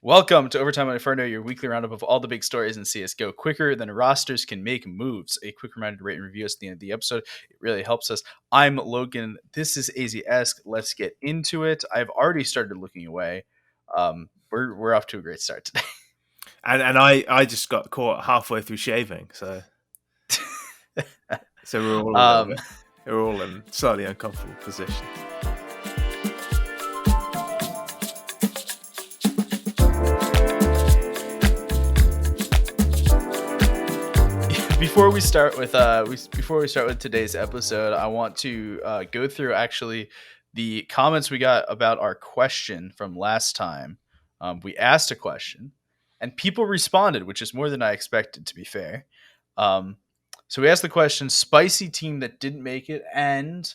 Welcome to Overtime on Inferno, your weekly roundup of all the big stories in CSGO, quicker than rosters can make moves. A quick reminder to rate and review us at the end of the episode. It really helps us. I'm Logan. This is Aizyesque. Let's get into it. I've already started looking away. We're off to a great start today. And I just got caught halfway through shaving, so we're all a little bit, we're all in slightly uncomfortable position. Before we start with today's episode, I want to go through actually the comments we got about our question from last time. We asked a question, and people responded, which is more than I expected, to be fair. So we asked the question: spicy team that didn't make it, and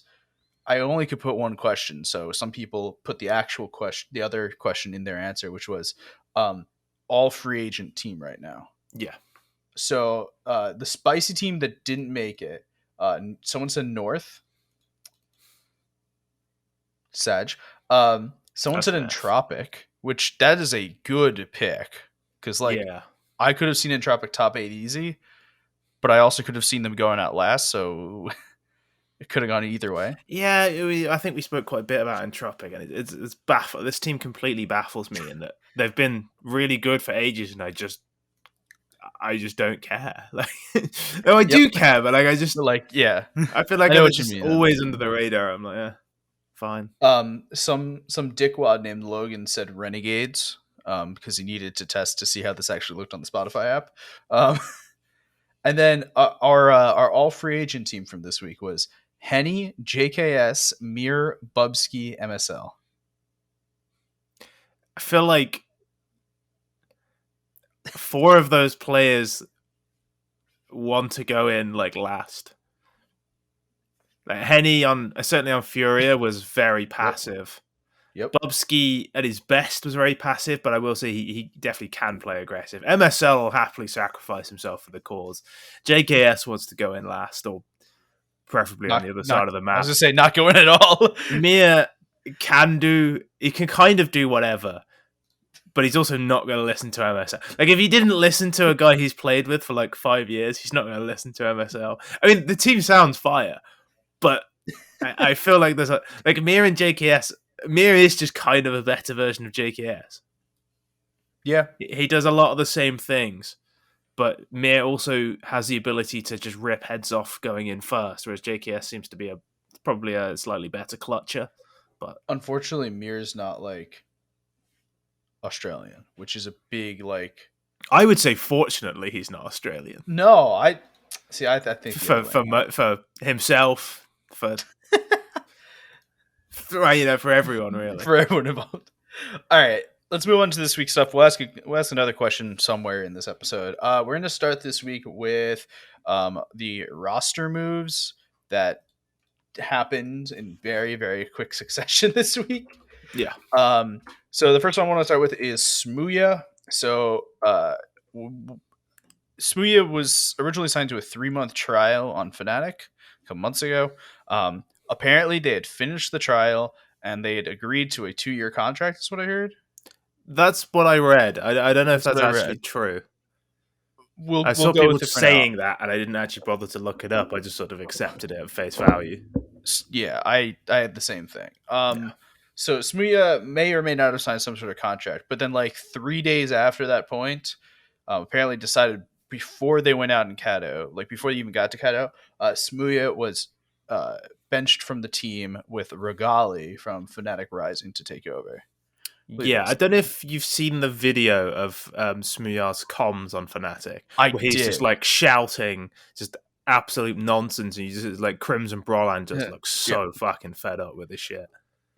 I only could put one question. So some people put the actual question, the other question, in their answer, which was all free agent team right now. Yeah. So the spicy team that didn't make it, someone said North. Sag. Someone That's said fair. Entropic, which that is a good pick. Because I could have seen Entropic top 8 easy, but I also could have seen them going out last, so it could have gone either way. Yeah, I think we spoke quite a bit about Entropic, and it's baffled. This team completely baffles me in that they've been really good for ages, and I just don't care. I do care, but I feel like it's just always under the radar. I'm like, yeah, fine. Some dickwad named Logan said Renegades, because he needed to test to see how this actually looked on the Spotify app. And then our all free agent team from this week was Henny, JKS, Mir, Bubsky, MSL. I feel like 4 of those players want to go in last. Henny certainly on Furia was very passive. Yep. Bubsky at his best was very passive, but I will say he definitely can play aggressive. MSL will happily sacrifice himself for the cause. JKS wants to go in last, or preferably on the other side of the map. I was going to say not go in at all. Mir can kind of do whatever, but he's also not going to listen to MSL. If he didn't listen to a guy he's played with for 5 years, he's not going to listen to MSL. I mean, the team sounds fire, but I feel like there's Mir and JKS. Mir is just kind of a better version of JKS. Yeah. He does a lot of the same things, but Mir also has the ability to just rip heads off going in first, whereas JKS seems to be probably a slightly better clutcher. But unfortunately, Mir's not Australian, which is a big I would say fortunately he's not Australian. No, I think for himself, for for everyone, really. For everyone involved. All right, let's move on to this week's stuff. We'll ask another question somewhere in this episode. We're going to start this week with the roster moves that happened in very, very quick succession this week. Yeah. So the first one I want to start with is Smooya. So Smooya was originally signed to a 3-month trial on Fnatic a couple months ago. Apparently, they had finished the trial and they had agreed to a 2-year contract. That's what I heard. That's what I read. I don't know if that's actually true. I saw people saying that, and I didn't actually bother to look it up. I just sort of accepted it at face value. Yeah, I had the same thing. So Smooya may or may not have signed some sort of contract, but then 3 days after that point, apparently decided before they went out in Kato, before they even got to Kato, Smooya was benched from the team with Regali from Fnatic Rising to take over. Yeah, I don't know if you've seen the video of Smooya's comms on Fnatic. He's just shouting, just absolute nonsense, and he's just Crimson Brawline just looks so fucking fed up with this shit.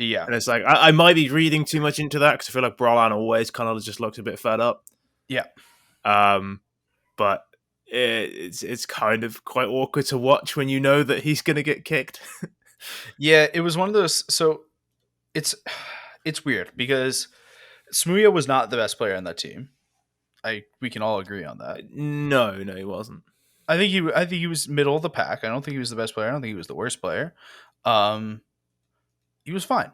Yeah, and it's I might be reading too much into that because I feel like Brawline always kind of just looks a bit fed up. Yeah, but it's kind of quite awkward to watch when you know that he's going to get kicked. Yeah, it was one of those. So it's weird because Smooya was not the best player on that team. We can all agree on that. No, he wasn't. I think he was middle of the pack. I don't think he was the best player. I don't think he was the worst player. He was fine.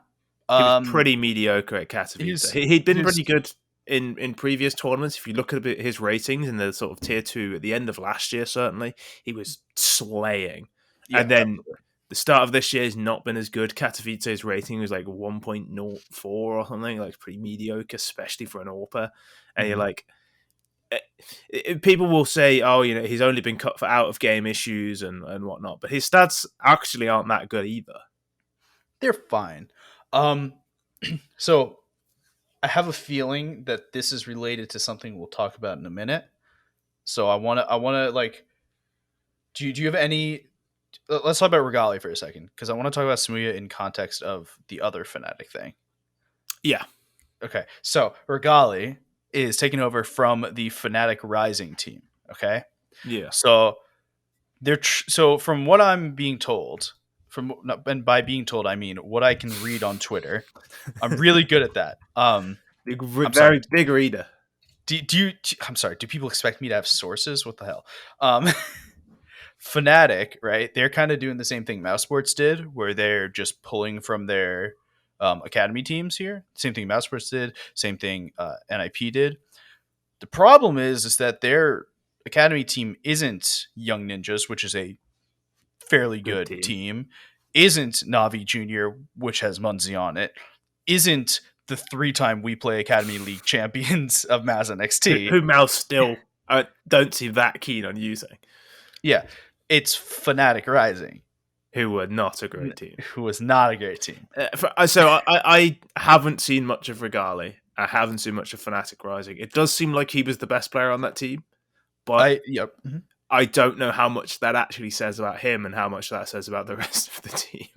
He was pretty mediocre at Katowice. He'd been pretty good in previous tournaments, if you look at his ratings in the sort of tier 2 at the end of last year, certainly he was slaying, Yeah, and then absolutely. the start of this year has not been as good. Katowice's rating was like 1.04 or something, like pretty mediocre, especially for an AWPer. And you're Mhm. like, people will say, oh, he's only been cut for out of game issues and whatnot, but his stats actually aren't that good either. They're fine. Um, so I have a feeling that this is related to something we'll talk about in a minute. So I wanna like, do you have any? Let's talk about Regali for a second because I want to talk about Samuya in context of the other Fnatic thing. Yeah, Okay, so Regali is taking over from the Fnatic Rising team. Okay, yeah. so so from what I'm being told, and by being told I mean what I can read on Twitter. I'm really good at that. I'm sorry. Very big reader. Do you? I'm sorry. Do people expect me to have sources? What the hell? Um, Fnatic, right? They're kind of doing the same thing Mouse Sports did, where they're just pulling from their academy teams here. Same thing Mouse Sports did. Same thing NIP did. The problem is that their academy team isn't Young Ninjas, which is a fairly Good good team. team. Isn't Navi Junior, which has Munzi on it. Isn't the 3-time We Play Academy League champions of Maz NXT. Who Mouse still don't seem that keen on using. Yeah, it's Fnatic Rising, Who were not a great team. who was not a great team. So I haven't seen much of Regali. I haven't seen much of Fnatic Rising. It does seem like he was the best player on that team, but Yep. Mm-hmm. I don't know how much that actually says about him and how much that says about the rest of the team.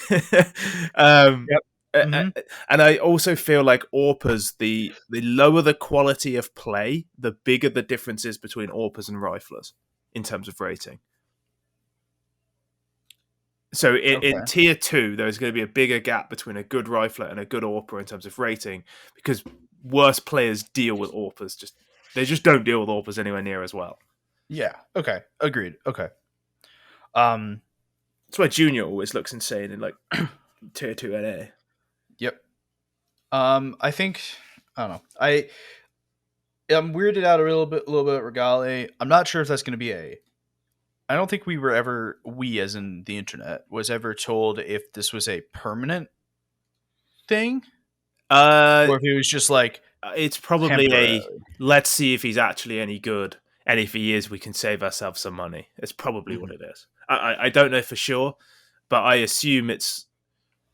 Yep. Mm-hmm. And I also feel like AWPers, the lower the quality of play, the bigger the difference is between AWPers and riflers in terms of rating. So in tier 2, there's going to be a bigger gap between a good rifler and a good AWPer in terms of rating, because worse players deal with AWPers. They just don't deal with AWPers anywhere near as well. Yeah. Okay. Agreed. Okay. That's why Junior always looks insane in like tier 2 NA. Yep. I think I don't know. I'm weirded out a little bit at Regali. I'm not sure if that's going to be a. I don't think we as in the internet was ever told if this was a permanent thing, or if it was just like it's probably temporary. let's see if he's actually any good, and if he is, we can save ourselves some money. It's probably what it is. I don't know for sure, but I assume it's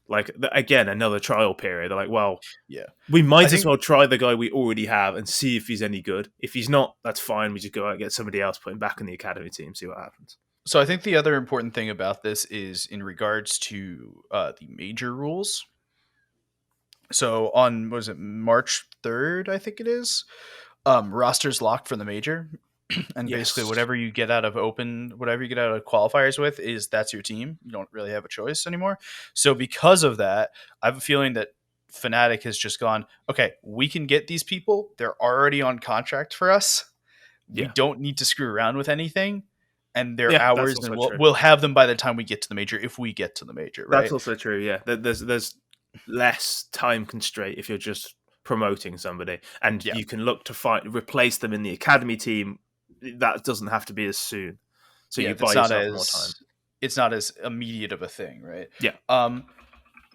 like, again, another trial period. They're like, well, Yeah, we might as well try the guy we already have and see if he's any good. If he's not, that's fine. We just go out and get somebody else, put him back in the academy team, see what happens. So I think the other important thing about this is in regards to the major rules. So on, what was it, March 3rd, I think it is, rosters locked for the major. And basically whatever you get out of qualifiers with that's your team. You don't really have a choice anymore. So because of that, I have a feeling that Fnatic has just gone, okay, we can get these people. They're already on contract for us. We don't need to screw around with anything. And their hours, and we'll have them by the time we get to the major, if we get to the major, right? That's also true, yeah. There's less time constraint if you're just promoting somebody, and you can look to replace them in the academy team. That doesn't have to be as soon, so you buy yourself more time. It's not as immediate of a thing, right? Yeah. I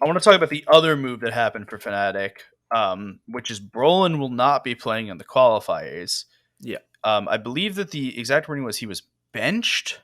want to talk about the other move that happened for Fnatic, which is Brolin will not be playing in the qualifiers. Yeah. I believe that the exact wording was he was benched.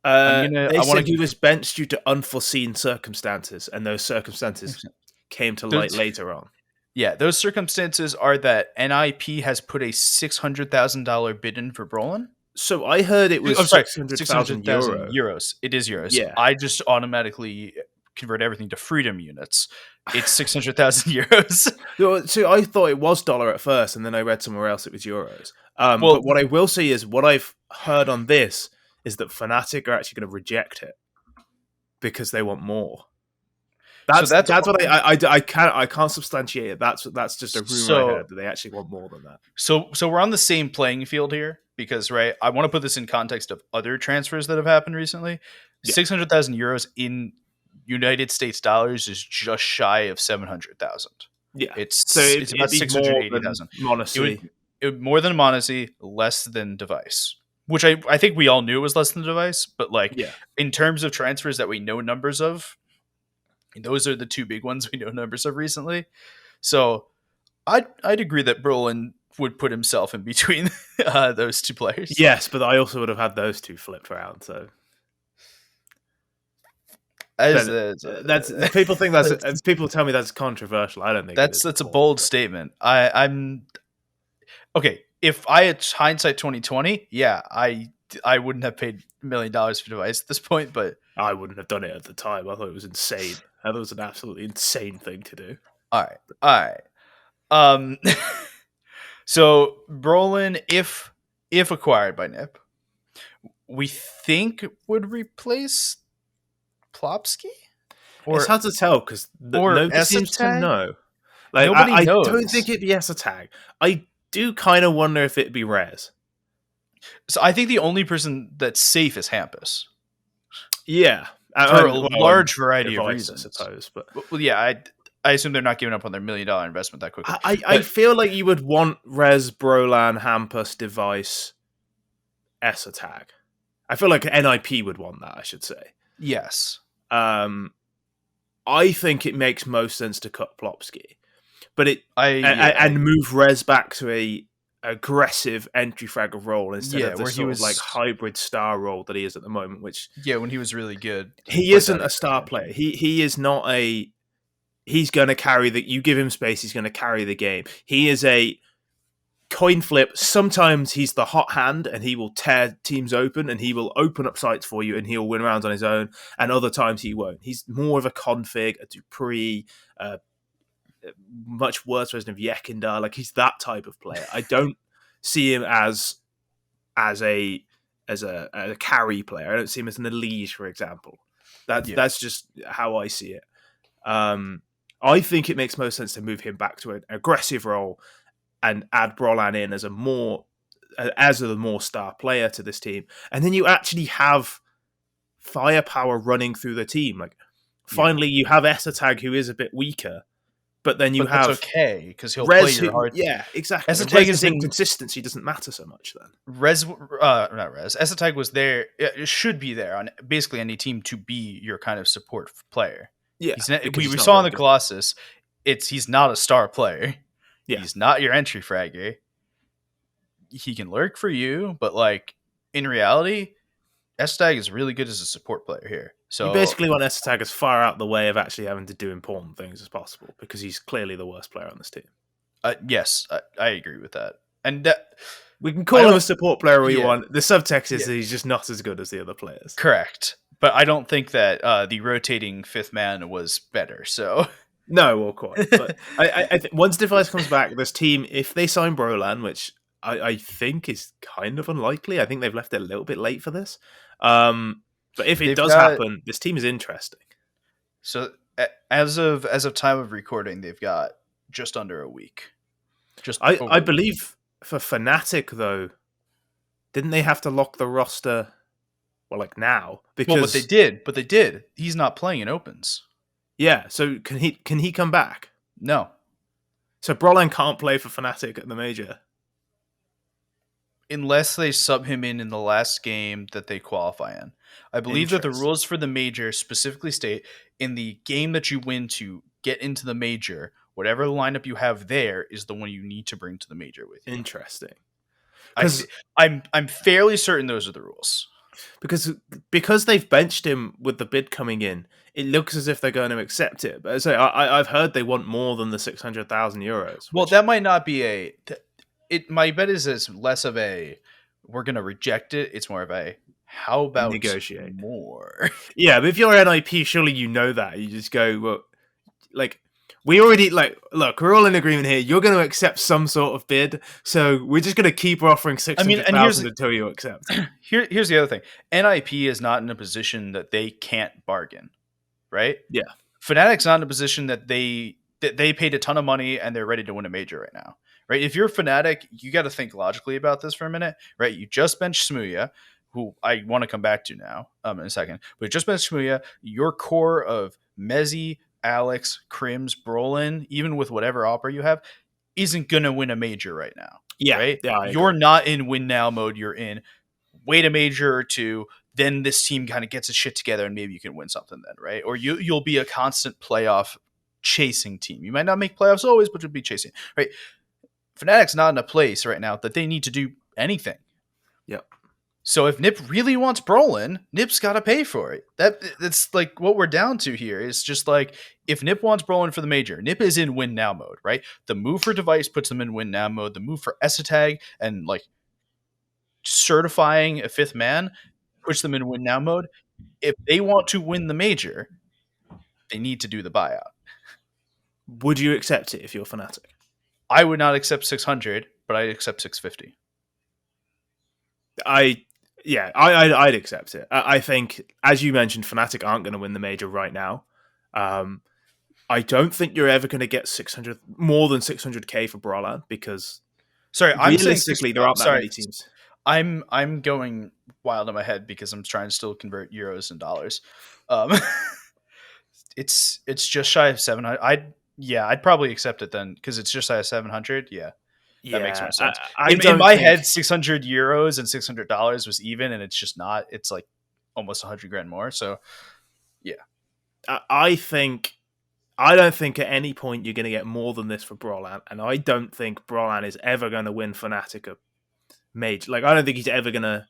They said he was benched due to unforeseen circumstances, and those circumstances came to light later on. Yeah, those circumstances are that NIP has put a $600,000 bid in for Brolin. So I heard it was 600,000 euros. It is euros. Yeah. I just automatically convert everything to freedom units. It's 600,000 euros. So I thought it was dollar at first, and then I read somewhere else it was euros. But what I will say is, what I've heard on this is that Fnatic are actually going to reject it because they want more. That's what I can't substantiate it. That's just a rumor I heard that they actually want more than that. So we're on the same playing field here because, right, I want to put this in context of other transfers that have happened recently. 600,000 euros in United States dollars is just shy of 700,000. Yeah. So It's about it'd be six hundred more eighty than thousand. It would Monacy. it would more than Mondesi, less than Device. Which I think we all knew it was less than Device, but like Yeah. in terms of transfers that we know numbers of, those are the two big ones we know numbers of recently. So I'd agree that Brolin would put himself in between those two players. Yes, but I also would have had those two flipped around. So, As, but as that's people think people tell me that's controversial. I don't think it is that's at a all. bold statement. I'm okay. If I had hindsight 2020, yeah, I wouldn't have paid $1 million for Device at this point, but I wouldn't have done it at the time. I thought it was insane. I thought it was an absolutely insane thing to do. all right. Um, so Brolin, if acquired by Nip, we think would replace Plopsky It's or hard to tell because or nobody seems to Esatag. know. Like Nobody I don't knows. think it'd be Esatag. I do kind of wonder if it'd be Rez. So I think the only person that's safe is Hampus Yeah, for a large variety of Device, reasons. I suppose. But Well, yeah, I assume they're not giving up on their $1 million investment that quickly. I feel like you would want Rez, Brolan, Hampus, Device, Esatag. I feel like NIP would want that. I should say. Yes. I think it makes most sense to cut Plopsky, but and move Rez back to a aggressive entry fragger role instead of the where he was like hybrid star role that he is at the moment. Which when he was really good, he isn't a star player. He is not a. He's going to carry the. You give him space, he's going to carry the game. He is a coin flip. Sometimes he's the hot hand and he will tear teams open and he will open up sites for you and he'll win rounds on his own. And other times he won't. He's more of a config, a Dupree, much worse version of Yekindar. Like he's that type of player. I don't see him as a carry player. I don't see him as an Elige, for example. That's just how I see it. I think it makes most sense to move him back to an aggressive role and add Brolan in as a more star player to this team, and then you actually have firepower running through the team. Like finally, you have Esatag, who is a bit weaker, but then you have that's okay because he'll Rez, play your heart. Yeah, exactly. Esatag's inconsistency doesn't matter so much then. Not Rez. Esatag was there. It should be there on basically any team to be your kind of support player. Yeah, we saw in the Colossus. He's not a star player. Yeah. He's not your entry fragger. He can lurk for you, but like in reality, Esatag is really good as a support player here. So you basically want Esatag as far out the way of actually having to do important things as possible because he's clearly the worst player on this team. Yes, I agree with that. And that we can call him a support player we want. The subtext is that he's just not as good as the other players. Correct. But I don't think that the rotating fifth man was better. So no, well, quite. But I think once Device comes back, this team, if they sign Brolan, which I think is kind of unlikely, I think they've left it a little bit late for this. But if it does happen, this team is interesting. So as of time of recording, they've got just under a week. I believe for Fnatic though, didn't they have to lock the roster? Well, like now, because but they did. He's not playing in opens. Yeah, so can he come back? No. So Brolan can't play for Fnatic at the major unless they sub him in the last game that they qualify in. I believe that the rules for the major specifically state in the game that you win to get into the major, whatever lineup you have there is the one you need to bring to the major with you. Interesting. I'm fairly certain those are the rules. Because they've benched him with the bid coming in, it looks as if they're going to accept it. But I've heard they want more than the 600,000 euros. Well, that might not be my bet is it's less of a we're going to reject it. It's more of a how about negotiate more? Yeah, but if you're NIP, surely you know that. You just go, well, like we already look, we're all in agreement here. You're going to accept some sort of bid, so we're just going to keep offering 600,000 until you accept. Here's the other thing: NIP is not in a position that they can't bargain, right? Yeah, Fnatic's not in a position that they paid a ton of money and they're ready to win a major right now, right? If you're Fnatic, you got to think logically about this for a minute, right? You just benched Smooya, who I want to come back to now in a second, but just benched Smooya. Your core of Mezzi, Alex, Crims, Brolin, even with whatever opera you have, isn't going to win a major right now, Yeah, right? yeah, I You're agree. not in win now mode. You're in wait a major or two. Then this team kind of gets its shit together and maybe you can win something then, right? Or you'll be a constant playoff chasing team. You might not make playoffs always, but you'll be chasing, right? Fnatic's not in a place right now that they need to do anything. Yep. So if Nip really wants Brolin, Nip's got to pay for it. That's like what we're down to here. Is just like if Nip wants Brolin for the major, Nip is in win now mode, right? The move for Device puts them in win now mode. The move for Esatag and like certifying a fifth man puts them in win now mode. If they want to win the major, they need to do the buyout. Would you accept it if you're Fnatic? I would not accept 600, but I'd accept 650. I'd accept it. I think, as you mentioned, Fnatic aren't going to win the major right now. I don't think you're ever going to get 600 more than 600k for Brolin because I'm realistically there aren't that many teams. I'm going wild in my head because I'm trying to still convert euros and dollars. It's just shy of 700. I'd probably accept it then because it's just shy of 700. Yeah. That makes more sense. In my head, 600 euros and $600 was even, and it's just not. It's like almost 100 grand more. So, yeah. I don't think at any point you're going to get more than this for Brolin, and I don't think Brolin is ever going to win Fnatic a major. Like, I don't think he's ever going to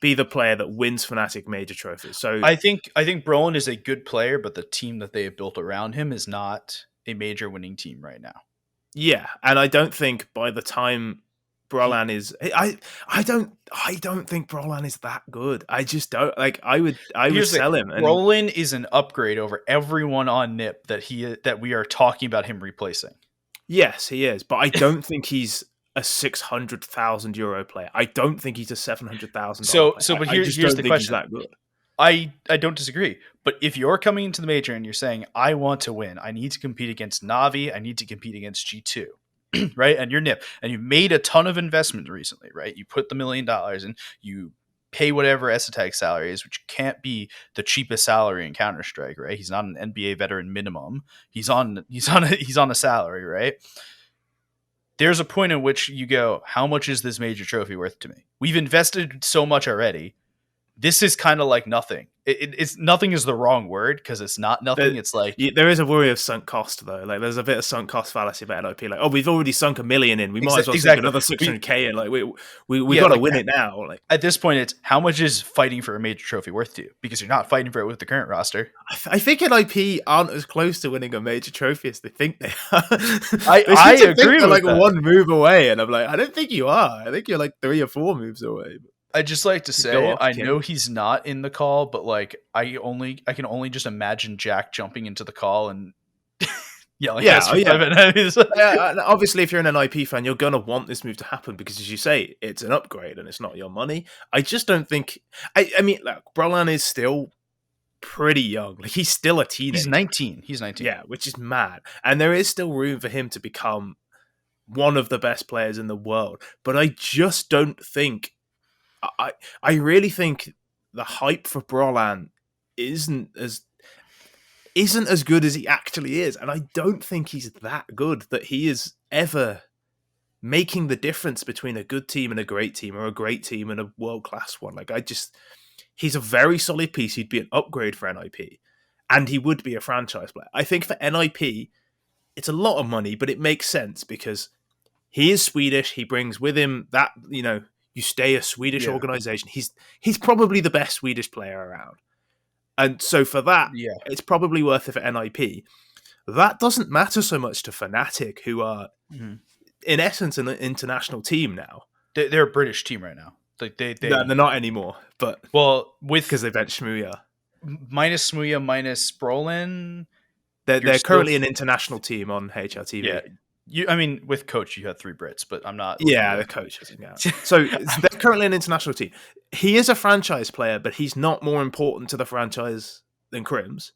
be the player that wins Fnatic major trophies. So I think Brolin is a good player, but the team that they have built around him is not a major winning team right now. Yeah, and I don't think by the time Brolin is, I don't think Brolin is that good. I just don't like. I would sell him. Brolin is an upgrade over everyone on Nip that we are talking about him replacing. Yes, he is, but I don't think he's a €600,000 player. I don't think he's a $700,000 player. But here's the question. He's that good. I don't disagree. But if you're coming into the major and you're saying, I want to win, I need to compete against Na'Vi, I need to compete against G2, right? And you're Nip, and you've made a ton of investment recently, right? You put the $1 million and you pay whatever Esatag salary is, which can't be the cheapest salary in Counter-Strike, right? He's not an NBA veteran minimum. He's on a salary, right? There's a point in which you go, how much is this major trophy worth to me? We've invested so much already. This is kind of like nothing. It's nothing is the wrong word because it's not nothing. It's like there is a worry of sunk cost though. Like there's a bit of sunk cost fallacy about NIP. Like, oh, we've already sunk $1 million in. We might as well sink another 600k in. Like we got to win it now. Like at this point, it's how much is fighting for a major trophy worth to you? Because you're not fighting for it with the current roster. I think NIP aren't as close to winning a major trophy as they think they are. I agree with like that. One move away, and I'm like, I don't think you are. I think you're like 3 or 4 moves away. I just like to say, I know he's not in the call, but like I can only just imagine Jack jumping into the call and yelling at S3EP7. Obviously, if you're an NIP fan, you're gonna want this move to happen because, as you say, it's an upgrade and it's not your money. I just don't think. I mean, like, Brolin is still pretty young. Like he's still a teenager. He's 19. Yeah, which is mad, and there is still room for him to become one of the best players in the world. But I just don't think. I really think the hype for Brolin isn't as good as he actually is, and I don't think he's that good that he is ever making the difference between a good team and a great team, or a great team and a world-class one. Like he's a very solid piece. He'd be an upgrade for NIP, and he would be a franchise player. I think for NIP, it's a lot of money, but it makes sense because he is Swedish. He brings with him that, you stay a Swedish organization. He's probably the best Swedish player around. And so for that, it's probably worth it for NIP. That doesn't matter so much to Fnatic, who are, in essence, an international team now. They're a British team right now. Like they're not anymore. But because they benched Smooya. Minus Smooya, minus Brolin. They're currently an international team on HRTV. Yeah. With coach, you had 3 Brits, but I'm not. Yeah, the coach doesn't count. So they're currently an international team. He is a franchise player, but he's not more important to the franchise than Crims.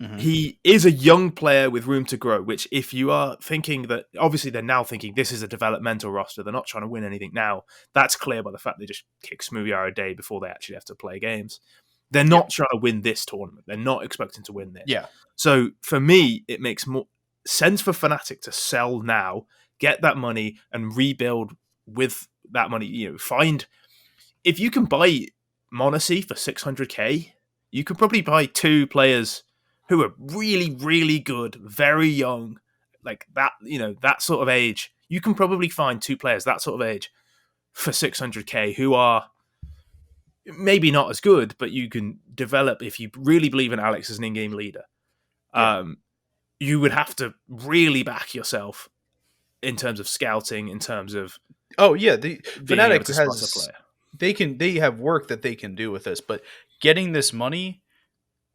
Mm-hmm. He is a young player with room to grow, which if you are thinking that, obviously they're now thinking this is a developmental roster, they're not trying to win anything now. That's clear by the fact they just kick Smoothie a day before they actually have to play games. They're not trying to win this tournament. They're not expecting to win this. Yeah. So for me, it makes more sense for Fnatic to sell now, get that money, and rebuild with that money. Find if you can buy Monacy for 600k, you could probably buy 2 players who are really, really good, very young, like that. That sort of age. You can probably find 2 players that sort of age for 600k who are maybe not as good, but you can develop if you really believe in Alex as an in-game leader. Yeah. You would have to really back yourself in terms of scouting, in terms of the being able to Fnatic spot a has player. they have work that they can do with this, but getting this money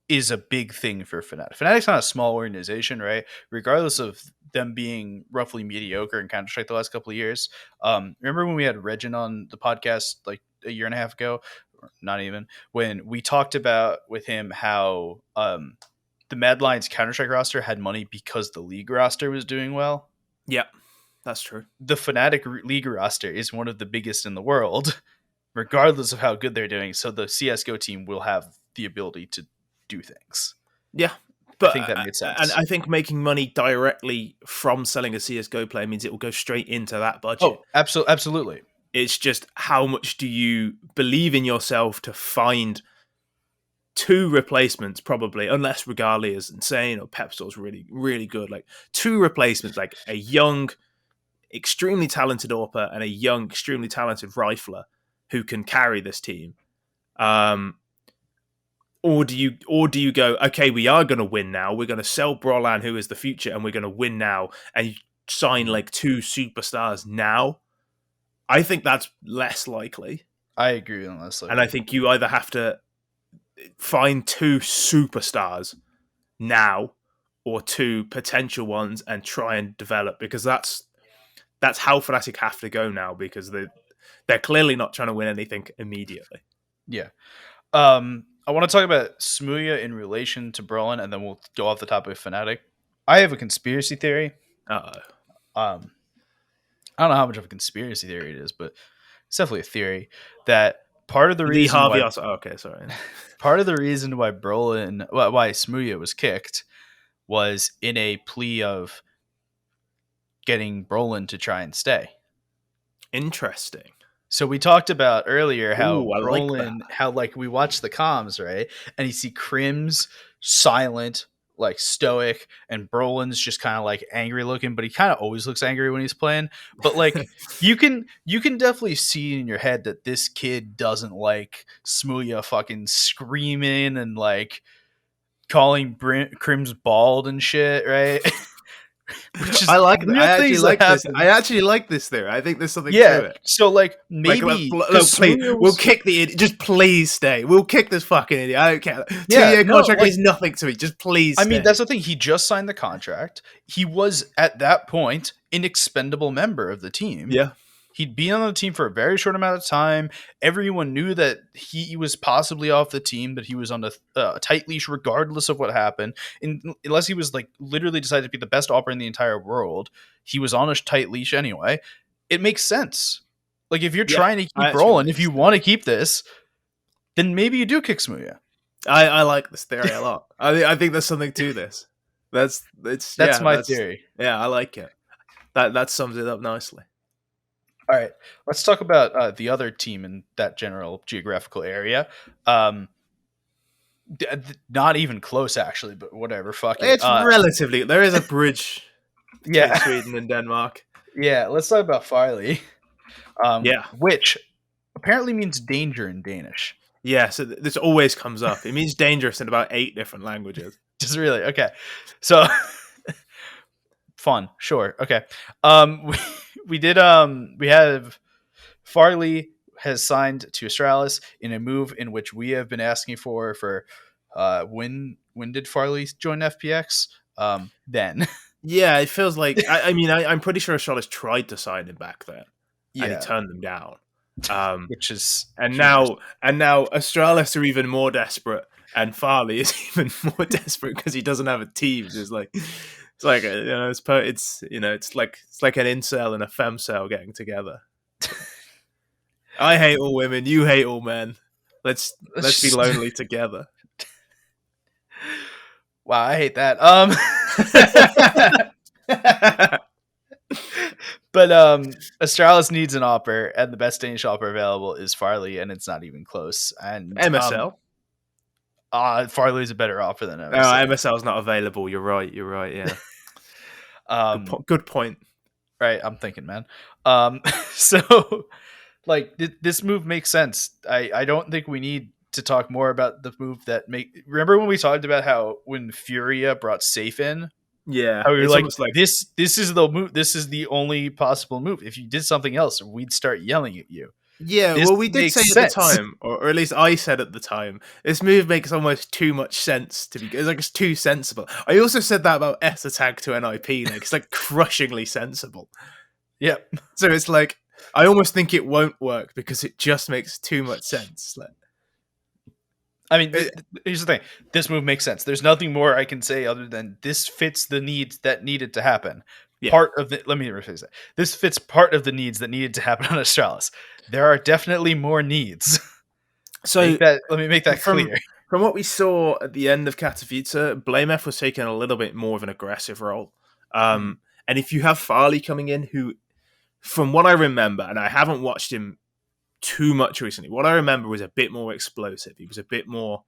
is a big thing for Fnatic. Fnatic's not a small organization, right? Regardless of them being roughly mediocre in Counter-Strike the last couple of years. Remember when we had Regin on the podcast like a year and a half ago? Or not even. When we talked about with him how the Mad Lions Counter-Strike roster had money because the League roster was doing well. Yeah, that's true. The Fnatic League roster is one of the biggest in the world, regardless of how good they're doing. So the CSGO team will have the ability to do things. Yeah, but I think that made sense. And I think making money directly from selling a CSGO player means it will go straight into that budget. Oh, absolutely. It's just how much do you believe in yourself to find 2 replacements, probably, unless Regalia is insane or Pepstor's really, really good. Like 2 replacements, like a young, extremely talented AWPer and a young, extremely talented rifler who can carry this team. Or do you go, okay, we are going to win now. We're going to sell Brolan, who is the future, and we're going to win now, and you sign like 2 superstars now? I think that's less likely. I agree on less likely. And I think you either have to find 2 superstars now or 2 potential ones and try and develop, because that's how Fnatic have to go now, because they're clearly not trying to win anything immediately. Yeah. I want to talk about Smooya in relation to Brolan, and then we'll go off the topic of Fnatic. I have a conspiracy theory. I don't know how much of a conspiracy theory it is, but it's definitely a theory that part of the reason why part of the reason why why Smooya was kicked was in a plea of getting Brolan to try and stay. Interesting. So we talked about earlier how Brolan, how we watched the comms, right? And you see Crim's silent, like stoic, and Brolin's just kind of like angry looking, but he kind of always looks angry when he's playing. But like you can definitely see in your head that this kid doesn't like Smooya fucking screaming and like calling Crim's bald and shit, right? I like that. I actually like this theory. I think there's something to it. So like maybe we'll kick the idiot. Just please stay. We'll kick this fucking idiot. I don't care. 2-year contract means nothing to me. Just please stay. I mean, that's the thing. He just signed the contract. He was at that point an expendable member of the team. Yeah. He'd been on the team for a very short amount of time. Everyone knew that he was possibly off the team, that he was on a tight leash regardless of what happened. Unless he was like literally decided to be the best operator in the entire world, he was on a tight leash anyway. It makes sense. Like if you're trying to keep rolling, if you want to keep this, then maybe you do kick Smooya. I like this theory a lot. I think there's something to this. That's my theory. Yeah, I like it. That sums it up nicely. All right, let's talk about the other team in that general geographical area. Not even close, actually, but whatever. Fuck it. It's relatively. There is a bridge between Sweden and Denmark. Yeah, let's talk about Farley. Which apparently means danger in Danish. Yeah, so this always comes up. It means dangerous in about 8 different languages. Just really okay. So fun, sure, okay. We have Farley has signed to Astralis in a move in which we have been asking for when did Farley join FPX? Then. Yeah, it feels like I'm pretty sure Astralis tried to sign him back then. Yeah. And he turned them down. Which is now Astralis are even more desperate, and Farley is even more desperate because he doesn't have a team. It's like it's like it's like an incel and a femcel getting together. I hate all women. You hate all men. Let's be lonely together. Wow, I hate that. But Astralis needs an opper, and the best Danish opper available is Farley, and it's not even close. And MSL. Farley is a better offer than Oh, MSL. MSL is not available. You're right. Yeah. Good point. Right, I'm thinking, man. So like this move makes sense. I don't think we need to talk more about the move that make. Remember when we talked about how when Furia brought Safe in, Yeah, how we were it's like, almost like this is the move. This is the only possible move. If you did something else, we'd start yelling at you. yeah. This Well, we did makes say sense. at the time, or at least I said at the time, this move makes almost too much sense to be. It's like it's too sensible. I also said that about S attack to NIP. Like it's like crushingly sensible. Yep. So it's like I almost think it won't work because it just makes too much sense. Like, I mean, here's the thing. This move makes sense. There's nothing more I can say other than this fits the needs that needed to happen. Yeah. Part of the let me rephrase that. This fits part of the needs that needed to happen on Astralis. There are definitely more needs. So let me make that clear. From what we saw at the end of Katowice, Blamef was taking a little bit more of an aggressive role. And if you have Farley coming in, who, from what I remember, and I haven't watched him too much recently, what I remember was a bit more explosive. He was a bit more,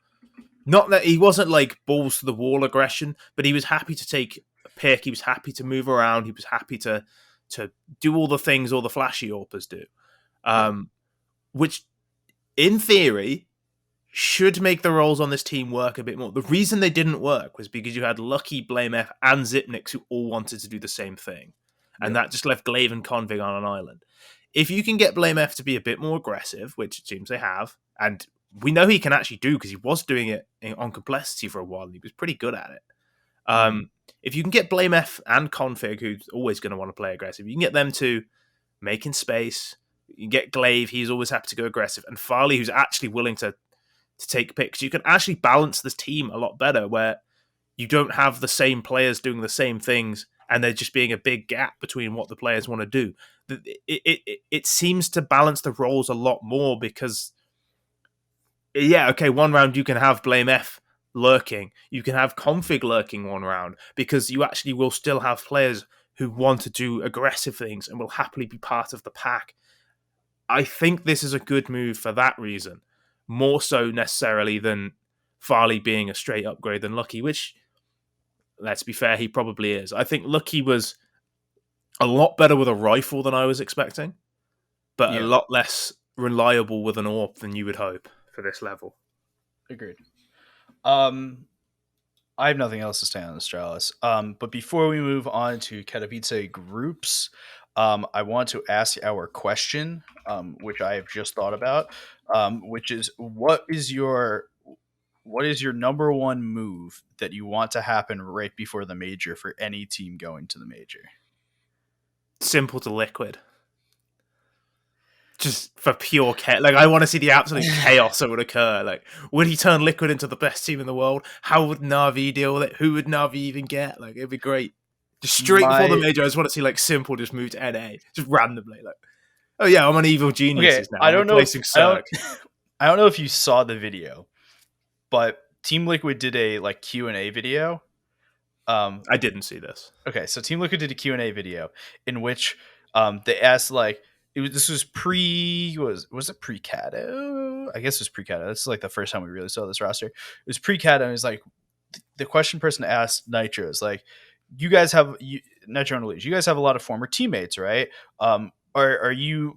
not that he wasn't like balls to the wall aggression, but he was happy to take a pick. He was happy to move around. He was happy to do all the things all the flashy AWPers do, which in theory should make the roles on this team work a bit more. The reason they didn't work was because you had Lucky, Blamef, and Zipnix who all wanted to do the same thing. And that just left Glaive and Config on an island. If you can get Blamef to be a bit more aggressive, which it seems they have, and we know he can actually do because he was doing it on Complexity for a while and he was pretty good at it. If you can get Blamef and Config, who's always going to want to play aggressive, you can get them to making space. You can get Glaive, he's always happy to go aggressive, and Farley, who's actually willing to take picks. You can actually balance this team a lot better where you don't have the same players doing the same things and there just being a big gap between what the players want to do. It seems to balance the roles a lot more because, one round you can have Blamef lurking. You can have Config lurking one round because you actually will still have players who want to do aggressive things and will happily be part of the pack. I think this is a good move for that reason. More so necessarily than Farley being a straight upgrade than Lucky, which, let's be fair, he probably is. I think Lucky was a lot better with a rifle than I was expecting, but a lot less reliable with an AWP than you would hope for this level. Agreed. I have nothing else to say on Astralis. But before we move on to Katowice groups, I want to ask our question, which I have just thought about, which is what is your number one move that you want to happen right before the major for any team going to the major? Simple to Liquid. Just for pure chaos. Like, I want to see the absolute chaos that would occur. Like, would he turn Liquid into the best team in the world? How would Na'Vi deal with it? Who would Na'Vi even get? Like, it'd be great. Just straight before the major, I just want to see, like, Simple just move to NA. Just randomly. Like, oh yeah, I'm on Evil Geniuses now. I don't know if you saw the video, but Team Liquid did a, like, Q&A video. I didn't see this. Okay, so Team Liquid did a Q&A video in which they asked, like, this was was it pre-Cato? I guess it was pre-Cato. This is like the first time we really saw this roster. It was pre-Cato, and it was like the question person asked Nitro is like, Nitro and Elise, you guys have a lot of former teammates, right? Are you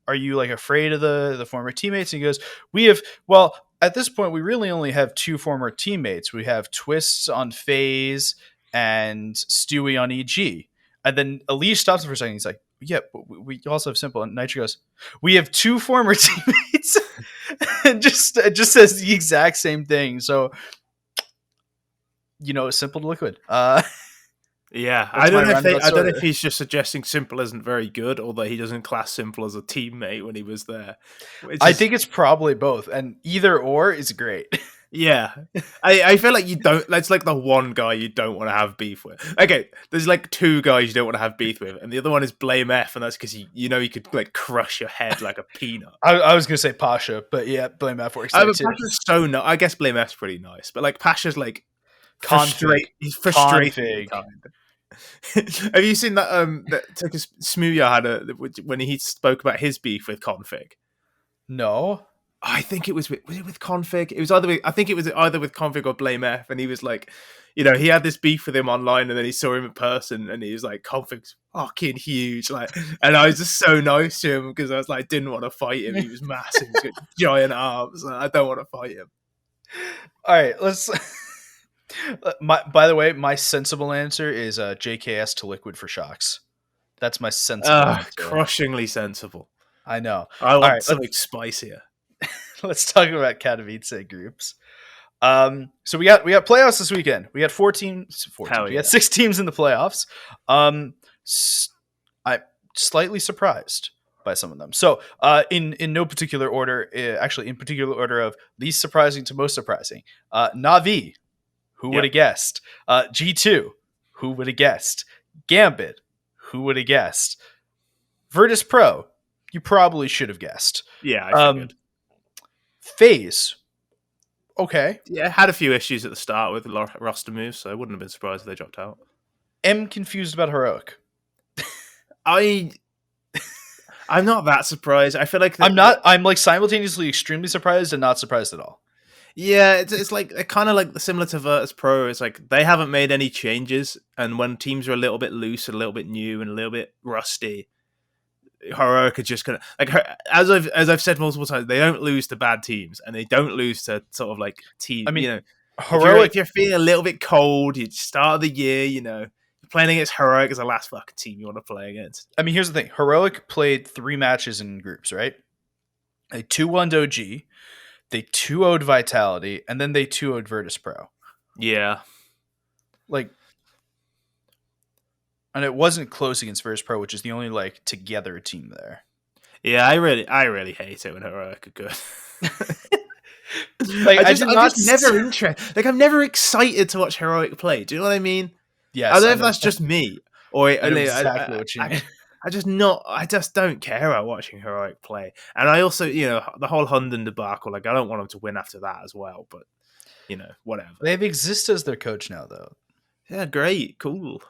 are you like afraid of the former teammates? And he goes, at this point we really only have two former teammates. We have Twists on FaZe and Stewie on EG. And then Elise stops him for a second. He's like, yeah, but we also have Simple. And Nitro goes, we have two former teammates. And just says the exact same thing. So, Simple to Liquid. Yeah, I don't know if he's just suggesting Simple isn't very good, or that he doesn't class Simple as a teammate when he was there. I think it's probably both, and either or is great. Yeah. I feel like you don't. That's like the one guy you don't want to have beef with. Okay, there's like two guys you don't want to have beef with, and the other one is Blame F, and that's because you know he could like crush your head like a peanut. I was gonna say Pasha, but yeah, Blame F works there But too. Pasha's so no. I guess Blame F's pretty nice, but like Pasha's like Config, He's frustratingly config. kind. Have you seen that? That Smooya had when he spoke about his beef with Config. No, I think it was with Config. It was either I think it was either with Config or Blame F, and he was like, you know, he had this beef with him online, and then he saw him in person, and he was like, Config's fucking huge, like, and I was just so nice to him because I was like, didn't want to fight him. He was massive, he's got giant arms. I don't want to fight him. all right, let's. By the way, my sensible answer is JKS to Liquid for Shocks. That's my sensible answer. Crushingly sensible. I know. I want All right, something spicier. let's talk about Katowice groups. So we got playoffs this weekend. We got 4 teams. We got 6 teams in the playoffs. I'm slightly surprised by some of them. So in no particular order, actually in particular order of least surprising to most surprising. Na'Vi, who would have guessed? G2, who would have guessed? Gambit, who would have guessed? Virtus Pro, you probably should have guessed. Yeah, I figured. FaZe, okay. Yeah, had a few issues at the start with roster moves, so I wouldn't have been surprised if they dropped out. Am confused about Heroic. I'm not that surprised. I feel like I'm like simultaneously extremely surprised and not surprised at all. Yeah, it's like kind of like similar to Virtus Pro. It's like they haven't made any changes, and when teams are a little bit loose, a little bit new, and a little bit rusty, Heroic are just gonna like as I've said multiple times, they don't lose to bad teams, and they don't lose to sort of like teams. I mean, you know, Heroic. If you're feeling a little bit cold, you start of the year, you know, you're playing against Heroic as the last fucking team you want to play against. I mean, here's the thing: Heroic played 3 matches in groups, right? They 2-1'd OG, they 2-0'd Vitality, and then they 2-0'd Virtus Pro. Yeah, like. And it wasn't close against Virtus Pro, which is the only like together team there. Yeah, I really hate it when Heroic are good. Like I'm never interested. Like I'm never excited to watch Heroic play. Do you know what I mean? Yes. I don't know if that's just me or exactly what you mean. I just don't care about watching Heroic play. And I also, you know, the whole Hunden debacle, like I don't want them to win after that as well, but you know, whatever. They have Exist as their coach now though. Yeah, great, cool.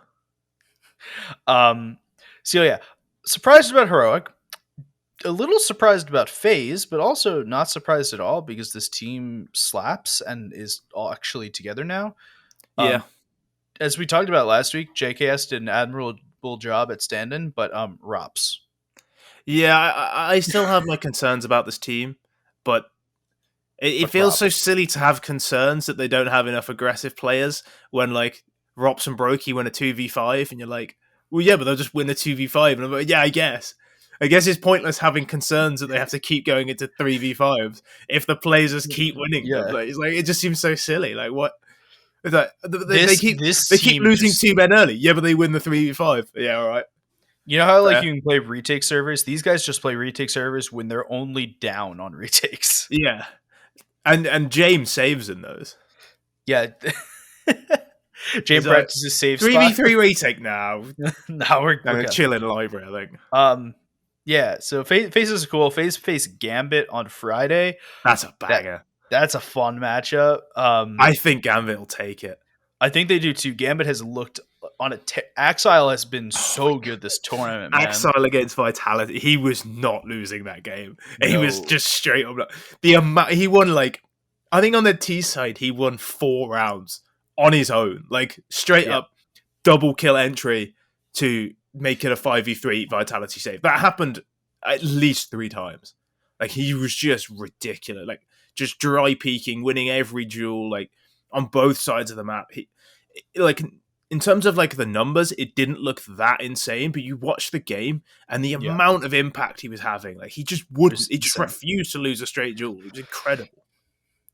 So yeah, surprised about Heroic, a little surprised about FaZe, but also not surprised at all because this team slaps and is all actually together now. Yeah. As we talked about last week, JKS did an admirable job at stand-in, but Rops. Yeah, I still have my concerns about this team, but it feels so silly to have concerns that they don't have enough aggressive players when like Rops and Brokey win a 2v5 and you're like, well, yeah, but they'll just win a 2v5. And I'm like, yeah, I guess it's pointless having concerns that they have to keep going into 3v5s if the players just keep winning them. Like, it's like, it just seems so silly. Like, what? It's like, they keep losing 2 men early. Yeah, but they win the 3v5. Yeah, all right. You know how like you can play retake servers? These guys just play retake servers when they're only down on retakes. Yeah. And James saves in those. Yeah. James practices save 3v3 retake now. Now we're chill in the library, I think. Yeah, so FaZe is cool. FaZe face Gambit on Friday. That's a banger. That's a fun matchup. I think Gambit will take it. I think they do too. Gambit has looked on Axile has been so good this tournament, man. Axile against Vitality, he was not losing that game. No. He was just straight up. He won like, I think on the T side, he won 4 rounds on his own, like straight up double kill entry to make it a 5v3 Vitality save. That happened at least 3 times. Like he was just ridiculous, like just dry peeking, winning every duel, like on both sides of the map. He, like in terms of like the numbers, it didn't look that insane, but you watch the game and the amount of impact he was having, like he just wouldn't, he just refused to lose a straight duel. It was incredible.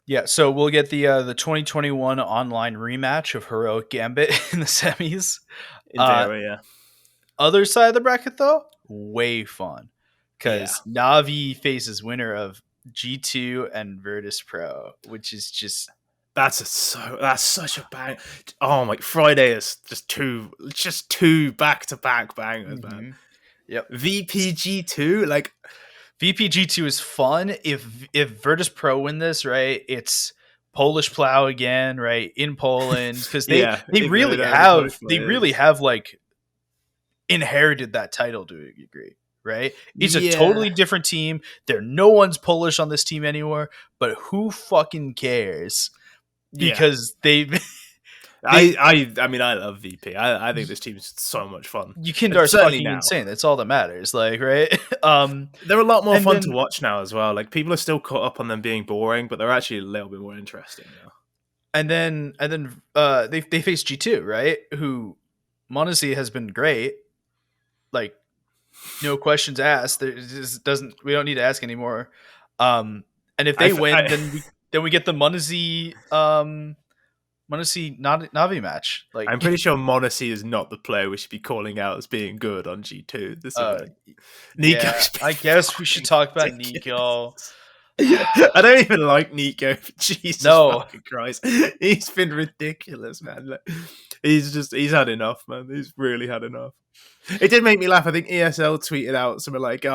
Yeah, so we'll get the 2021 online rematch of Heroic Gambit in the semis. In theory, yeah. Other side of the bracket, though, way fun. Because Na'Vi faces winner of G2 and Virtus Pro, which is just That's such a bang. Oh my! Friday is just two back to back bangers, man. Mm-hmm. Yep. VPG2, like VPG2 is fun. If Virtus Pro win this, right, it's Polish Plow again, right, in Poland, because they yeah, they even though they really don't have any have Polish they really players. have like inherited that title to a degree, right? It's a Yeah, totally different team. No one's Polish on this team anymore, but who fucking cares? yeah. Because they I mean, I love VP. I think this team's so much fun. Yukindar's Certainly fucking now. insane. That's all that matters, like, right? They're a lot more And fun to then watch now as well. Like people are still caught up on them being boring, but they're actually a little bit more interesting now. they face G2, right? Who Monacy has been great. Like, no questions asked. There just doesn't we don't need to ask anymore. And if they win, then we get the Monacy Navi match. I'm Like, pretty sure Monacy is not the player we should be calling out as being good on G2 this event. yeah, Nico's I guess we should talk about Nico. I don't even like Nico. Jesus No. fucking Christ. He's been ridiculous, man. Like, he's had enough, man. He's really had enough. It did make me laugh. I think ESL tweeted out something like,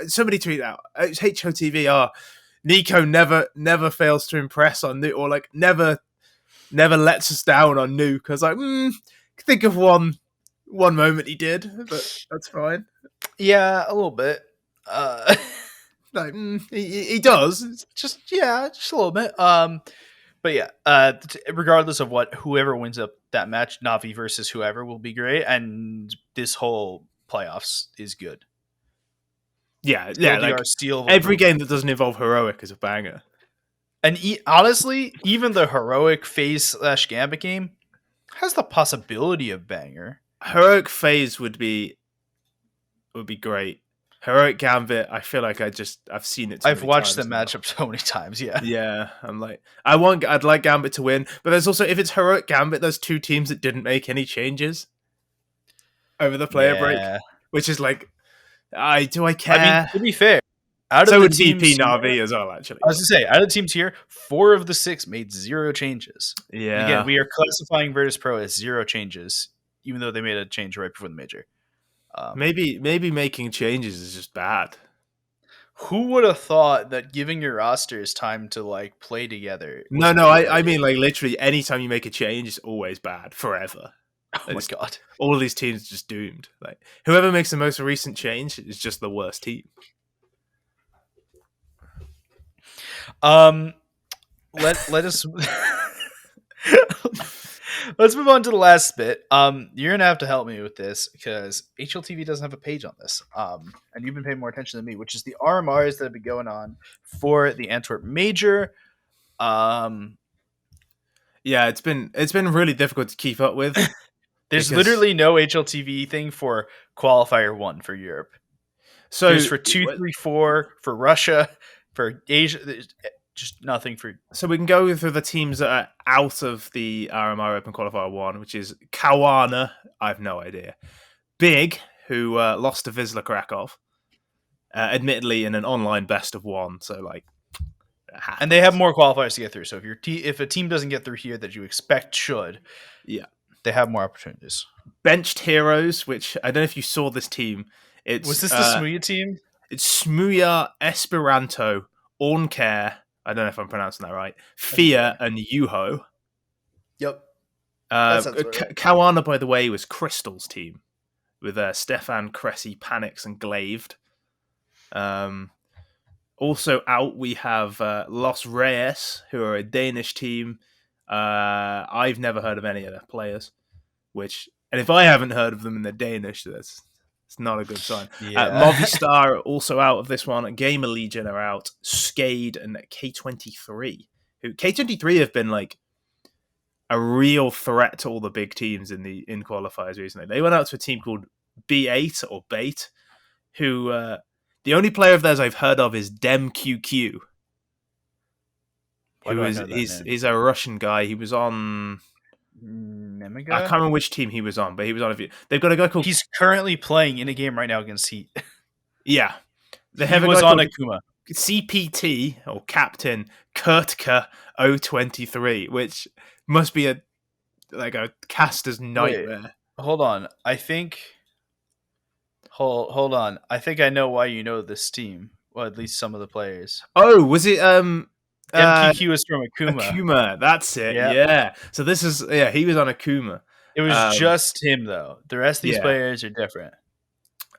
somebody tweeted out, it's HOTV, Nico never fails to impress on Nuke, or like never lets us down on Nuke. I was like, think of one moment he did, but that's fine. Yeah, a little bit. Like, he does. It's just a little bit. But yeah, regardless of whoever wins up that match, Navi versus whoever will be great, and this whole playoffs is good. Yeah. Like every game that doesn't involve heroic is a banger. And honestly, even the heroic phase / Gambit game has the possibility of banger. Heroic phase would be great. Heroic Gambit, I feel like I've seen it. I've watched the matchup so many times. Yeah, yeah. I'm like, I'd like Gambit to win, but there's also, if it's Heroic Gambit, there's two teams that didn't make any changes over the player break, which is like, do I care? I mean, to be fair, out of the teams, VP Navi as well. Actually, I was gonna say, out of the teams here, 4 of the 6 made 0 changes. Yeah. And again, we are classifying Virtus Pro as 0 changes, even though they made a change right before the major. Maybe making changes is just bad. Who would have thought that giving your rosters time to like play together? No, I mean like literally anytime you make a change, it's always bad forever. Oh my god! All of these teams are just doomed. Like whoever makes the most recent change is just the worst team. Let us let's move on to the last bit. You're gonna have to help me with this because HLTV doesn't have a page on this. And you've been paying more attention than me, which is the RMRs that have been going on for the Antwerp Major. Yeah, it's been really difficult to keep up with. There's literally no HLTV thing for qualifier 1 for Europe. So there's for 2, 3, 4 for Russia, for Asia. Just nothing for. So we can go through the teams that are out of the RMR Open Qualifier 1, which is Kawana. I have no idea. Big, who lost to Wisla Krakow, admittedly in an online best of 1. So like, and they have more qualifiers to get through. So if a team doesn't get through here that you expect should, yeah, they have more opportunities. Benched Heroes, which I don't know if you saw this team. Was this the Smuya team? It's Smuya, Esperanto, Orncare. I don't know if I'm pronouncing that right. Fia and Yuho. Yep. Kawana, by the way, was Crystal's team with Stefan, Cressy, Panics, and Glaved. Also out, we have Los Reyes, who are a Danish team. I've never heard of any of their players, and if I haven't heard of them and they're Danish, it's not a good sign. Yeah. Movistar are also out of this one. Gamer Legion are out. Skade and K23. K23 have been like a real threat to all the big teams in qualifiers recently. They went out to a team called B8 or Bait, who the only player of theirs I've heard of is DemQQ. He's a Russian guy. He was on Nemiga? I can't remember which team he was on, but he was on a few. They've got a guy called. He's currently playing in a game right now against Heat. Yeah, He was on Akuma. CPT or Captain Kurtka 023, which must be a caster's Wait, nightmare. hold on. I think. Hold on. I think I know why you know this team. Well, at least some of the players. Oh, was it MQQ is from Akuma. Akuma? That's it. Yeah. Yeah. So this is he was on Akuma. It was just him though. The rest of these Yeah. players are different.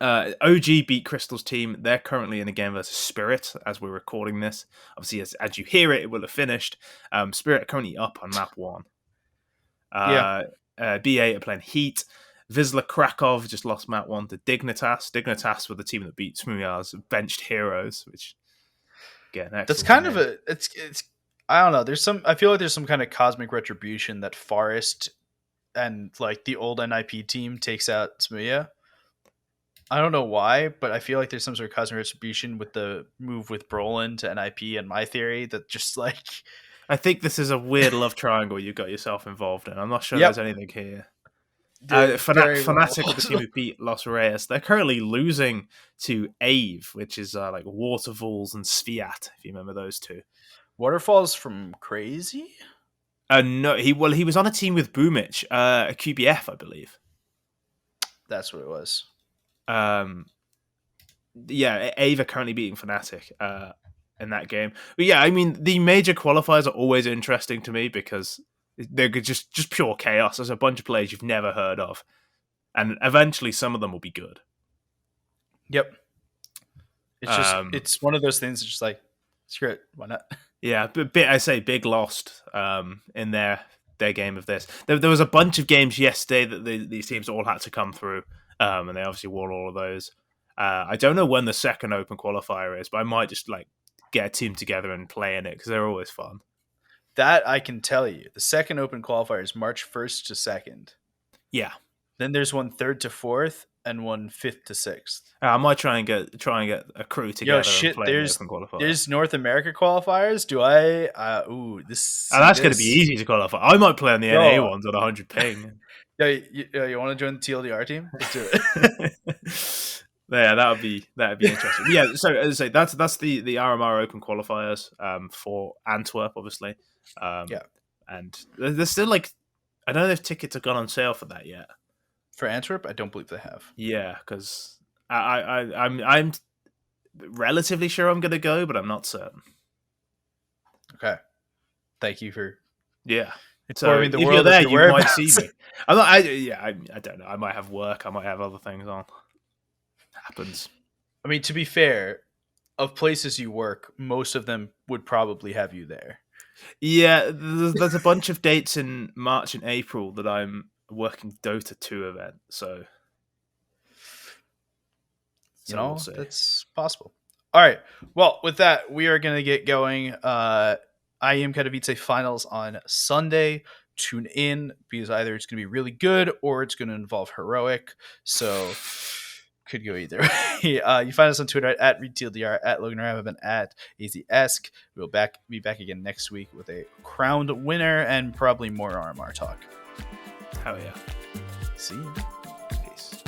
OG beat Crystal's team. They're currently in a game versus Spirit as we're recording this. Obviously, as you hear it, it will have finished. Spirit are currently up on map 1. BA are playing Heat. Vizsla Krakow just lost map 1 to Dignitas. Dignitas were the team that beat Smooyar's benched heroes, which again, that's kind of a it's I don't know. I feel like there's some kind of cosmic retribution that Forest and like the old NIP team takes out Smooya. I don't know why, but I feel like there's some sort of cosmic retribution with the move with Brolin to NIP and my theory that just like I think this is a weird love triangle you got yourself involved in. I'm not sure there's anything here. Fnatic, the team who beat Los Reyes, they're currently losing to Ave, which is like Waterfalls and Sviat, if you remember those two. Waterfalls from Crazy? No, he was on a team with Boomich, a QBF, I believe. That's what it was. Yeah, Ave are currently beating Fnatic in that game. But yeah, I mean, the major qualifiers are always interesting to me because they're just pure chaos. There's a bunch of players you've never heard of, and eventually some of them will be good. Yep. It's just it's one of those things. It's just like screw it, why not? Yeah, but I say big lost in their game of this. There was a bunch of games yesterday that these teams all had to come through, and they obviously won all of those. I don't know when the second open qualifier is, but I might just like get a team together and play in it because they're always fun. That I can tell you. The second open qualifier is March 1st to 2nd. Yeah. Then there's one 3rd to 4th and one 5th to 6th. I might try and get a crew together. Yo, shit! And play There's the open qualifier. There's North America qualifiers. Do I? That's going to be easy to qualify. I might play on the NA ones on 100 ping. Yeah, you want to join the TLDR team? Let's do it. Yeah, that would be interesting. Yeah, so as I say, that's the RMR Open qualifiers for Antwerp, obviously. Yeah, and there's still like I don't know if tickets have gone on sale for that yet. For Antwerp, I don't believe they have. Yeah, because I'm relatively sure I'm going to go, but I'm not certain. Okay, thank you for So if you're there, you might see me. I don't know. I might have work. I might have other things on. Happens. I mean, to be fair, of places you work, most of them would probably have you there. Yeah, there's a bunch of dates in March and April that I'm working Dota 2 event, so we'll that's possible. All right. Well, with that, we are going to get going. IEM Katowice finals on Sunday. Tune in because either it's going to be really good or it's going to involve heroic. So could go either way. You find us on Twitter at ReadTLDR, at Logan Ramhap and at Aizyesque. We'll be back again next week with a crowned winner and probably more RMR talk. Hell yeah. See you. Peace.